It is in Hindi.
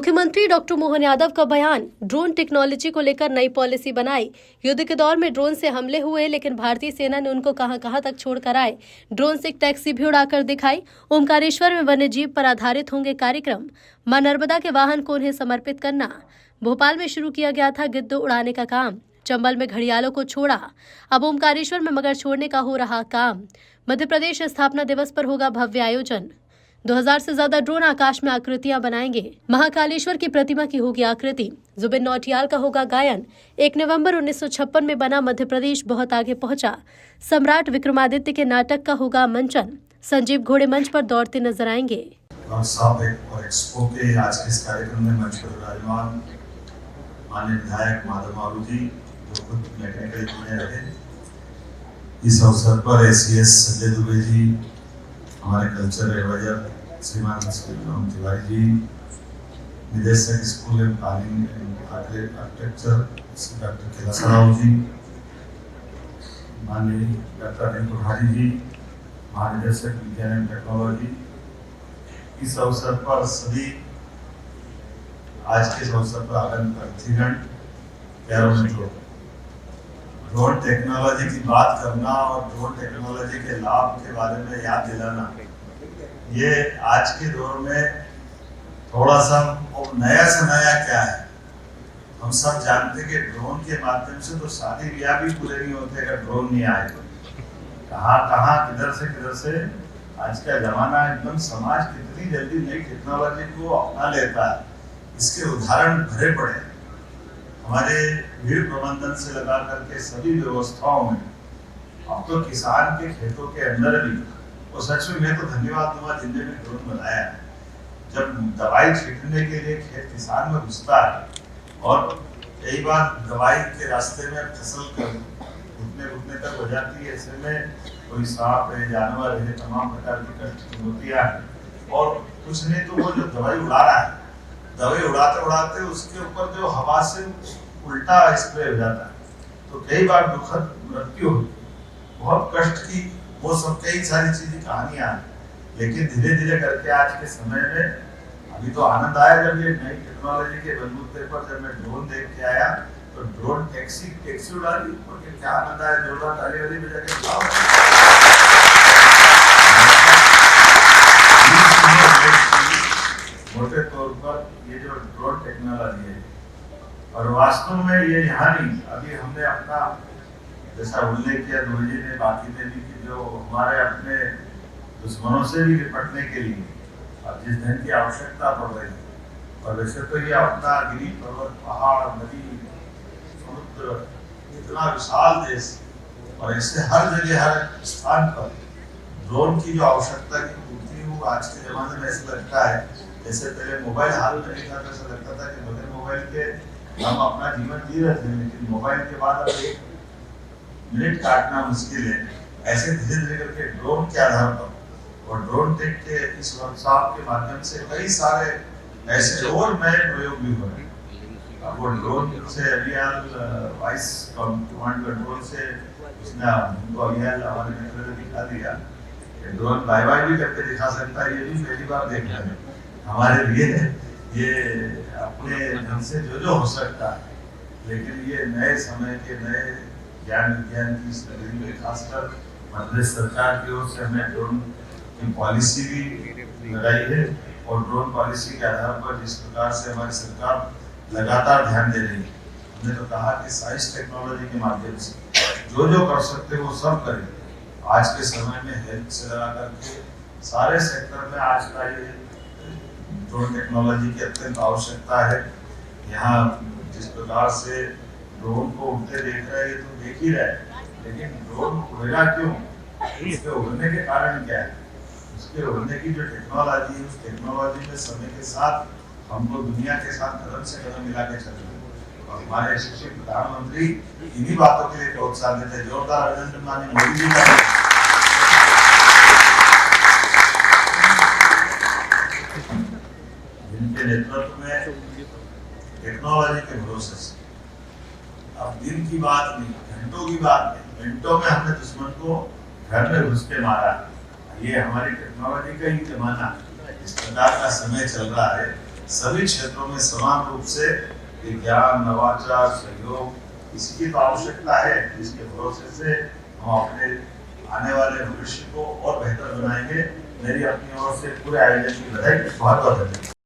मुख्यमंत्री डॉक्टर मोहन यादव का बयान। ड्रोन टेक्नोलॉजी को लेकर नई पॉलिसी बनाई। युद्ध के दौर में ड्रोन से हमले हुए, लेकिन भारतीय सेना ने उनको कहां तक छोड़कर आए। ड्रोन से एक टैक्सी भी उड़ाकर दिखाई। ओमकारेश्वर में वन्यजीव पर आधारित होंगे कार्यक्रम। मां नर्मदा के वाहन को उन्हें समर्पित करना। भोपाल में शुरू किया गया था गिद्ध उड़ाने का काम। चंबल में घड़ियालों को छोड़ा। अब ओमकारेश्वर में मगर छोड़ने का हो रहा काम। मध्य प्रदेश स्थापना दिवस पर होगा भव्य आयोजन। 2000 से ज्यादा ड्रोन आकाश में आकृतियां बनाएंगे। महाकालेश्वर की प्रतिमा की होगी आकृति। जुबिन नौटियाल का होगा गायन। 1 नवंबर 1956 में बना मध्य प्रदेश बहुत आगे पहुंचा। सम्राट विक्रमादित्य के नाटक का होगा मंचन। संजीव घोड़े मंच पर दौड़ते नजर आएंगे। और एक्सपो के आज के इस कार्यक्रम में मंच पर विराजमान माननीय विधायक माधव मारू जी, जो खुद मैकेनिकल इंजीनियर रहे, इस अवसर पर एसीएस संजय दुबे जी, हमारे कल्चर एडवाइजर श्रीमान तिवारी जी, निदेशक स्कूल एवं planning architecture doctor Kailash Rao ji, माननीय डॉक्टर अनिल प्रभारी जी, महानिदेशक विज्ञान एवं टेक्नोलॉजी, इस अवसर पर सभी आज के इस अवसर पर आगंतुक अतिथिगण, प्यारों मित्रों, ड्रोन टेक्नोलॉजी की बात करना और ड्रोन टेक्नोलॉजी के लाभ के बारे में याद दिलाना, ये आज के दौर में थोड़ा सा नया से नया क्या है। हम सब जानते कि ड्रोन के माध्यम से तो शादी ब्याह भी पूरे नहीं होते अगर ड्रोन नहीं आए तो। कहाँ किधर से आज का जमाना एकदम समाज कितनी जल्दी नई टेक्नोलॉजी को अपना लेता है, इसके उदाहरण भरे पड़े हैं। हमारे भीड़ प्रबंधन से लगा करके सभी व्यवस्थाओं में अब तो किसान के खेतों के अंदर भी, और सच में मैं तो धन्यवाद दूंगा जिनने भी ड्रोन बनाया है। जब दवाई छिड़कने के लिए खेत किसान में घुसता है और कई बार दवाई के रास्ते में फसल घुटने तक हो जाती है, ऐसे में कोई सांप है, जानवर है, तमाम प्रकार की कष्ट होती है, और कुछ नहीं तो वो जो दवाई उड़ा रहा है, दवाई उड़ाते उसके ऊपर जो हवा से उल्टा स्प्रे हो जाता है, तो कई बार दुखद मृत्यु होती, बहुत कष्ट की, वो सब कई सारी चीजें कहानियां हैं। लेकिन धीरे धीरे करके आज के समय में अभी तो आनंद आया जब ये नई टेक्नोलॉजी के बलबूते पर जब मैं ड्रोन देख के आया, तो ड्रोन टैक्सी उड़ा दी, और क्या आनंद आया, जोरदार ताली वाली बजा के मोटे तौर पर ये जो ड्रोन टेक्नोलॉजी है, और वास्तव में ये यहाँ नहीं, अभी हमने अपना जैसा उल्लेख किया दुबे जी ने, बाकी ने भी, कि जो हमारे अपने दुश्मनों से भी निपटने के लिए अब जिस धन की आवश्यकता पड़ रही है, और वैसे तो ये अपना गिरी पर्वत, पहाड़, नदी, समुद्र, इतना विशाल देश, और ऐसे हर जगह हर स्थान पर ड्रोन की जो आवश्यकता की पूर्ति हो, आज के जमाने में ऐसा लगता है जैसे पहले मोबाइल हाथ में नहीं था, तो ऐसा लगता था कि बगैर मोबाइल के हम अपना जीवन जी रहे थे, लेकिन मोबाइल के बाद अब 1 मिनट काटना मुश्किल है। ऐसे धीरे धीरे करके ड्रोन के आधार पर और ड्रोन टेक के इस वर्कशॉप के माध्यम से कई सारे ऐसे और नए प्रयोग भी हो रहे हैं। अब वो ड्रोन से अभियान वाइस कमांड कंट्रोल से उसने हमको अभियान हमारे मित्र ने दिखा दिया, ड्रोन बाय बाय भी करके दिखा सकता है, ये भी पहली बार देख रहे हैं हमारे लिए। ये अपने ढंग से जो हो सकता है, लेकिन ये नए समय के नए ज्ञान विज्ञान की इस नगरी में खासकर मध्य प्रदेश सरकार की ओर से हमने ड्रोन की पॉलिसी भी लगाई है, और ड्रोन पॉलिसी के आधार पर जिस प्रकार से हमारी सरकार लगातार ध्यान दे रही है, हमने तो कहा कि साइंस टेक्नोलॉजी के माध्यम से जो कर सकते वो सब करें। आज के समय में हेल्थ से लगा करके सारे सेक्टर में आज का ये ड्रोन टेक्नोलॉजी की अत्यंत आवश्यकता है। यहाँ जिस प्रकार से ड्रोन को उड़ते देख रहे हैं, तो देख ही रहे, लेकिन ड्रोन उड़ेगा क्यों, उसके उड़ने के कारण क्या है, उसके उड़ने की जो टेक्नोलॉजी है, उस टेक्नोलॉजी में समय के साथ हमको दुनिया के साथ कदम से कदम मिला के चलना है, और हमारे यशस्वी प्रधानमंत्री इन्हीं बातों के लिए प्रोत्साहन देते हैं। जोरदार अभिनंदन माननीय मोदी जी का। जिनके नेतृत्व में टेक्नोलॉजी के भरोसे से अब दिन की बात नहीं, घंटों की बात नहीं, मिनटों में हमने दुश्मन को घर में घुस के मारा। ये हमारी टेक्नोलॉजी का ही जमाना, इस प्रकार का समय चल रहा है। सभी क्षेत्रों में समान रूप से विज्ञान, नवाचार, सहयोग इसकी तो आवश्यकता है, जिसके भरोसे से हम अपने आने वाले भविष्य को और बेहतर बनाएंगे। मेरी अपनी ओर से पूरे आयोजन की बधाई, बहुत बहुत धन्यवाद।